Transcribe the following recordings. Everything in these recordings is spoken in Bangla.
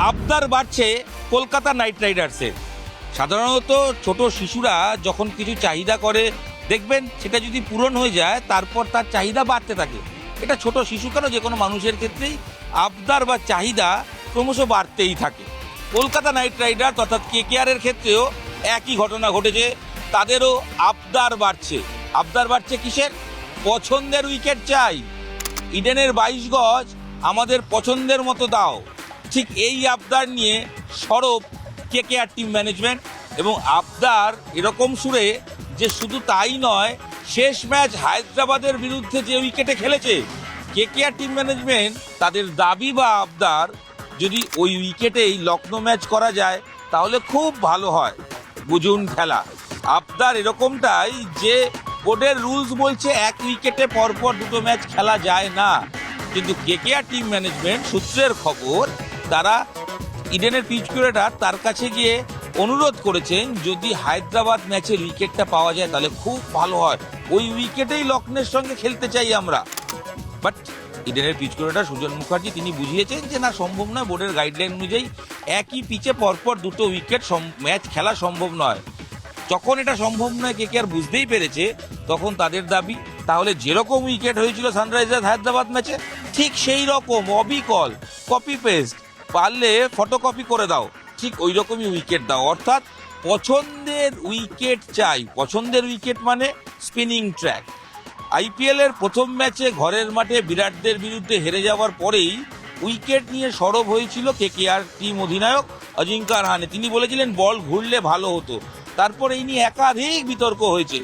আবদার বাড়ছে কলকাতা নাইট রাইডার্সের। সাধারণত ছোট শিশুরা যখন কিছু চাহিদা করে দেখবেন সেটা যদি পূরণ হয়ে যায় তারপর তার চাহিদা বাড়তে থাকে। এটা ছোট শিশু কেন, যে কোনো মানুষের ক্ষেত্রেই আবদার বা চাহিদা ক্রমশ বাড়তেই থাকে। কলকাতা নাইট রাইডার্স অর্থাৎ কেকেআরের ক্ষেত্রেও একই ঘটনা ঘটেছে, তাদেরও আবদার বাড়ছে। আবদার বাড়ছে কিসের? পছন্দের উইকেট চাই, ইডেনের 22 গজ আমাদের পছন্দের মতো দাও। ঠিক এই আবদার নিয়ে সরব কেকেআর টিম ম্যানেজমেন্ট, এবং আবদার এরকম সুরে যে শুধু তাই নয়, শেষ ম্যাচ হায়দ্রাবাদের বিরুদ্ধে যে উইকেটে খেলেছে কেকেআর টিম ম্যানেজমেন্ট, তাদের দাবি বা আবদার যদি ওই উইকেটেই লখনৌ ম্যাচ করা যায় তাহলে খুব ভালো হয়। বুঝুন খেলা। আবদার এরকমটাই যে বোর্ডের রুলস বলছে এক উইকেটে পরপর দুটো ম্যাচ খেলা যায় না, কিন্তু কেকেআর টিম ম্যানেজমেন্ট সূত্রের খবর তারা ইডেনের পিচ কিউরেটর তার কাছে গিয়ে অনুরোধ করেছেন যদি হায়দ্রাবাদ ম্যাচের উইকেটটা পাওয়া যায় তাহলে খুব ভালো হয়, ওই উইকেটেই লখনৌর সঙ্গে খেলতে চাই আমরা। বাট ইডেনের পিচ কিউরেটর সুজন মুখার্জি তিনি বুঝিয়েছেন যে না, সম্ভব নয়, বোর্ডের গাইডলাইন অনুযায়ী একই পিচে পরপর দুটো উইকেট ম্যাচ খেলা সম্ভব নয়। যখন এটা সম্ভব নয় কেকেআর বুঝতেই পেরেছে, তখন তাদের দাবি তাহলে যেরকম উইকেট হয়েছিল সানরাইজার্স হায়দ্রাবাদ ম্যাচে ঠিক সেই রকম অবিকল কপি পেস্ট, পারলে ফটোকপি করে দাও, ঠিক ওই রকমই উইকেট দাও। অর্থাৎ পছন্দের উইকেট চাই। পছন্দের উইকেট মানে স্পিনিং ট্র্যাক। আইপিএল এর প্রথম ম্যাচে ঘরের মাঠে বিরাটদের বিরুদ্ধে হেরে যাওয়ার পরেই উইকেট নিয়ে সরব হয়েছিল কেকেআর টিম অধিনায়ক অজিঙ্কা রাহানে। তিনি বলেছিলেন বল ঘুরলে ভালো হতো। তারপর এই নিয়ে একাধিক বিতর্ক হয়েছে।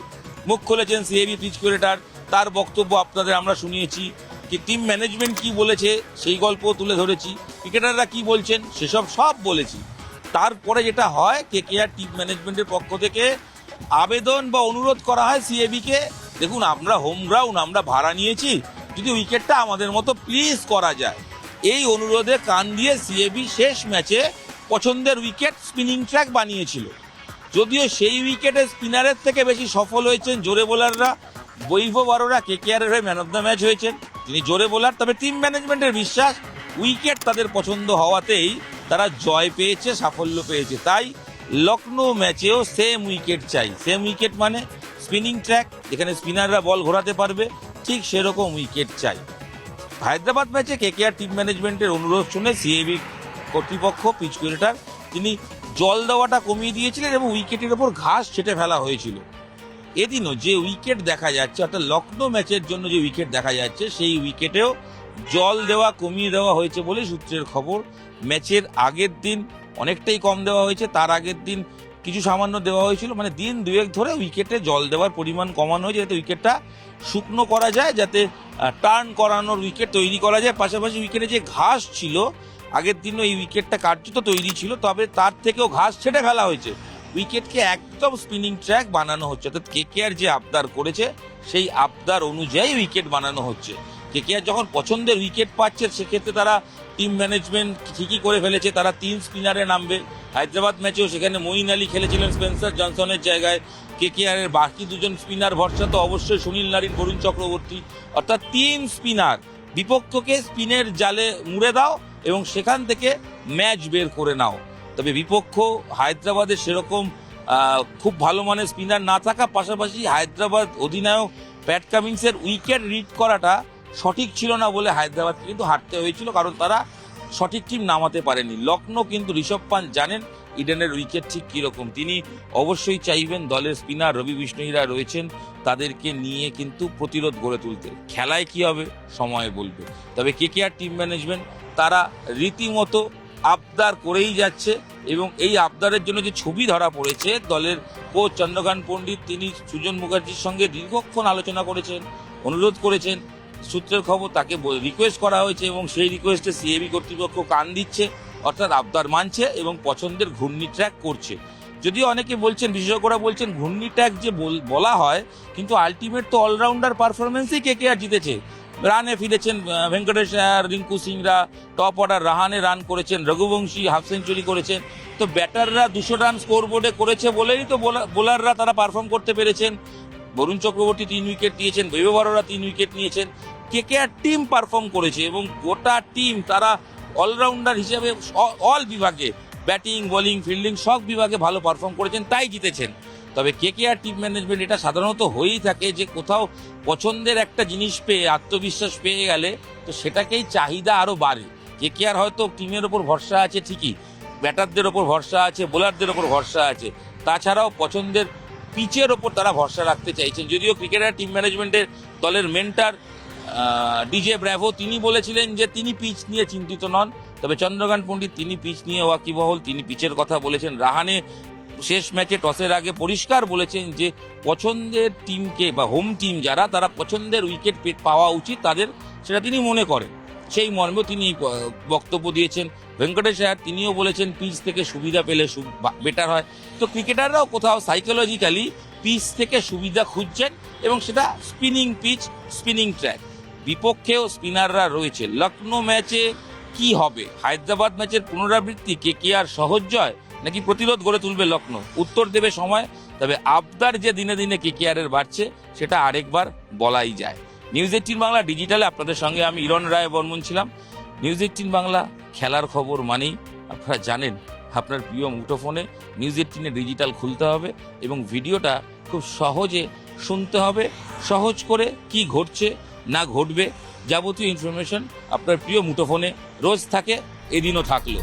মুখ খুলেছেন সিএবি পিচ কিউরেটর, তার বক্তব্য আপনাদের আমরা শুনিয়েছি। কি টিম ম্যানেজমেন্ট কি বলেছে সেই গল্প তুলে ধরেছি, ক্রিকেটাররা কি বলছেন সেসব সব বলেছি। তারপরে যেটা হয়, কেকেআর টিম ম্যানেজমেন্টের পক্ষ থেকে আবেদন বা অনুরোধ করা হয় সিএবিকে, দেখুন আমরা হোম গ্রাউন্ড, আমরা ভাড়া নিয়েছি, যদি উইকেটটা আমাদের মতো প্লিজ করা যায়। এই অনুরোধে কান দিয়ে সিএবি শেষ ম্যাচে পছন্দের উইকেট স্পিনিং ট্র্যাক বানিয়েছিল। যদিও সেই উইকেটে স্পিনারের থেকে বেশি সফল হয়েছেন জোরে বোলাররা। বৈভব অরোরা কেকেআরের হয়ে ম্যান অফ দ্য ম্যাচ হয়েছেন, তিনি জোরে বোলার। তবে টিম ম্যানেজমেন্টের বিশ্বাস উইকেট তাদের পছন্দ হওয়াতেই তারা জয় পেয়েছে, সাফল্য পেয়েছে। তাই লখনৌ ম্যাচেও সেম উইকেট চাই। সেম উইকেট মানে স্পিনিং ট্র্যাক, যেখানে স্পিনাররা বল ঘোরাতে পারবে, ঠিক সেরকম উইকেট চাই। হায়দ্রাবাদ ম্যাচে কেকেআর টিম ম্যানেজমেন্টের অনুরোধ শুনে সিএবি কর্তৃপক্ষ পিচ কিউরেটর তিনি জল দেওয়াটা কমিয়ে দিয়েছিলেন এবং উইকেটের ওপর ঘাস ছেটে ফেলা হয়েছিল। এদিনও যে উইকেট দেখা যাচ্ছে, অর্থাৎ লখনৌ ম্যাচের জন্য যে উইকেট দেখা যাচ্ছে, সেই উইকেটেও জল দেওয়া কমিয়ে দেওয়া হয়েছে বলে সূত্রের খবর। ম্যাচের আগের দিন অনেকটাই কম দেওয়া হয়েছে, তার আগের দিন কিছু সামান্য দেওয়া হয়েছিল, মানে দিন দুয়েক ধরে উইকেটে জল দেওয়ার পরিমাণ কমানো হয়েছে যাতে উইকেটটা শুকনো করা যায়, যাতে টার্ন করানোর উইকেট তৈরি করা যায়। পাশাপাশি উইকেটে যে ঘাস ছিল আগের দিনও এই উইকেটটা কার্যত তৈরি ছিল, তবে তার থেকেও ঘাস ছেটে ফেলা হয়েছে, উইকেটকে একদম স্পিনিং ট্র্যাক বানানো হচ্ছে। অর্থাৎ কেকেআর যে আবদার করেছে সেই আবদার অনুযায়ী উইকেট বানানো হচ্ছে। কেকেআর যখন পছন্দের উইকেট পাচ্ছে সেক্ষেত্রে তারা টিম ম্যানেজমেন্ট ঠিকই করে ফেলেছে, তারা 3 স্পিনারে নামবে। হায়দ্রাবাদ ম্যাচেও সেখানে মঈন আলী খেলেছিলেন স্পেন্সার জনসনের জায়গায়। কেকেআরের বাকি দুজন স্পিনার ভরসা তো অবশ্যই সুনীল নারিন, বরুণ চক্রবর্তী। অর্থাৎ 3 স্পিনার, বিপক্ষকে স্পিনের জালে মুড়ে দাও এবং সেখান থেকে ম্যাচ বের করে নাও। তবে বিপক্ষ হায়দ্রাবাদের সেরকম খুব ভালো মানের স্পিনার না থাকা, পাশাপাশি হায়দ্রাবাদ অধিনায়ক প্যাট কামিন্সের উইকেট রিড করাটা সঠিক ছিল না বলে হায়দ্রাবাদকে কিন্তু হারতে হয়েছিল, কারণ তারা সঠিক টিম নামাতে পারেনি। লখনৌ কিন্তু ঋষভ পান্ত জানেন ইডেনের উইকেট ঠিক কীরকম, তিনি অবশ্যই চাইবেন দলের স্পিনার রবি বিষ্ণুইরা রয়েছেন তাদেরকে নিয়ে কিন্তু প্রতিরোধ গড়ে তুলতে। খেলায় কি হবে সময় বলবে। তবে কেকেআর টিম ম্যানেজমেন্ট তারা রীতিমতো আবদার করেই যাচ্ছে, এবং এই আবদারের জন্য যে ছবি ধরা পড়েছে, দলের কোচ চন্দ্রকান্ত পণ্ডিত তিনি সুজন মুখার্জির সঙ্গে দীর্ঘক্ষণ আলোচনা করেছেন, অনুরোধ করেছেন। সূত্রের খবর তাকে রিকোয়েস্ট করা হয়েছে এবং সেই রিকোয়েস্টে সিএবি কর্তৃপক্ষ কান দিচ্ছে, অর্থাৎ আবদার মানছে এবং পছন্দের ঘূর্ণি ট্র্যাক করছে। যদিও অনেকে বলছেন, বিশেষজ্ঞরা বলছেন ঘূর্ণি ট্র্যাক যে বলা হয়, কিন্তু আলটিমেট তো অলরাউন্ডার পারফরমেন্সেই কেকেআর জিতেছে। রানে ফিরেছেন ভেঙ্কটেশ আয়ার, রিঙ্কু সিংরা, টপ অর্ডার রাহানে রান করেছেন, রঘুবংশী হাফ সেঞ্চুরি করেছেন। তো ব্যাটাররা 200 রান স্কোর বোর্ডে করেছে বলেই তো বোলাররা তারা পারফর্ম করতে পেরেছেন। বরুণ চক্রবর্তী 3 উইকেট নিয়েছেন, বৈভব অরোরা 3 উইকেট নিয়েছেন। কেকেআর টিম পারফর্ম করেছে এবং গোটা টিম তারা অলরাউন্ডার হিসেবে অল বিভাগে ব্যাটিং বোলিং ফিল্ডিং সব বিভাগে ভালো পারফর্ম করেছেন, তাই জিতেছেন। তবে কেকেআর টিম ম্যানেজমেন্ট এটা সাধারণত হয়েই থাকে যে কোথাও পছন্দের একটা জিনিস পেয়ে আত্মবিশ্বাস পেয়ে গেলে তো সেটাকেই চাহিদা আরও বাড়ে। কেকেআর হয়তো টিমের ওপর ভরসা আছে ঠিকই, ব্যাটারদের ওপর ভরসা আছে, বোলারদের ওপর ভরসা আছে, তাছাড়াও পছন্দের পিচের ওপর তারা ভরসা রাখতে চাইছেন। যদিও ক্রিকেটার টিম ম্যানেজমেন্টের দলের মেন্টার ডিজে ব্র্যাভো তিনি বলেছিলেন যে তিনি পিচ নিয়ে চিন্তিত নন, তবে চন্দ্রকান্ত পণ্ডিত তিনি পিচ নিয়ে ওয়াকিবহল, তিনি পিচের কথা বলেছেন। রাহানে শেষ ম্যাচে টসের আগে পরিষ্কার বলেছেন যে পছন্দের টিমকে বা হোম টিম যারা তারা পছন্দের উইকেট পাওয়া উচিত তাদের, সেটা তিনি মনে করেন, সেই মর্মেও তিনি বক্তব্য দিয়েছেন। ভেঙ্কটেশ আয়ার তিনিও বলেছেন পিচ থেকে সুবিধা পেলে বেটার হয়। তো ক্রিকেটাররাও কোথাও সাইকোলজিক্যালি পিচ থেকে সুবিধা খুঁজছেন এবং সেটা স্পিনিং পিচ, স্পিনিং ট্র্যাক। বিপক্ষেও স্পিনাররা রয়েছে। লখনৌ ম্যাচে কি হবে? হায়দ্রাবাদ ম্যাচের পুনরাবৃত্তি কেকেআর সহজ জয় নাকি প্রতিরোধ গড়ে তুলবে লখনৌ? উত্তর দেবে সময়। তবে আবদার যে দিনে দিনে কেকেআরের বাড়ছে সেটা আরেকবার বলাই যায়। নিউজ 18 বাংলা ডিজিটালে আপনাদের সঙ্গে আমি ইরণ রায় বর্মন ছিলাম। নিউজ 18 বাংলা খেলার খবর মানেই আপনারা জানেন আপনার প্রিয় মুঠোফোনে নিউজ 18 ডিজিটাল খুলতে হবে এবং ভিডিওটা খুব সহজে শুনতে হবে। সহজ করে কি ঘটছে না ঘটবে যাবতীয় ইনফরমেশন আপনার প্রিয় মুঠোফোনে রোজ থাকে, এদিনও থাকলো।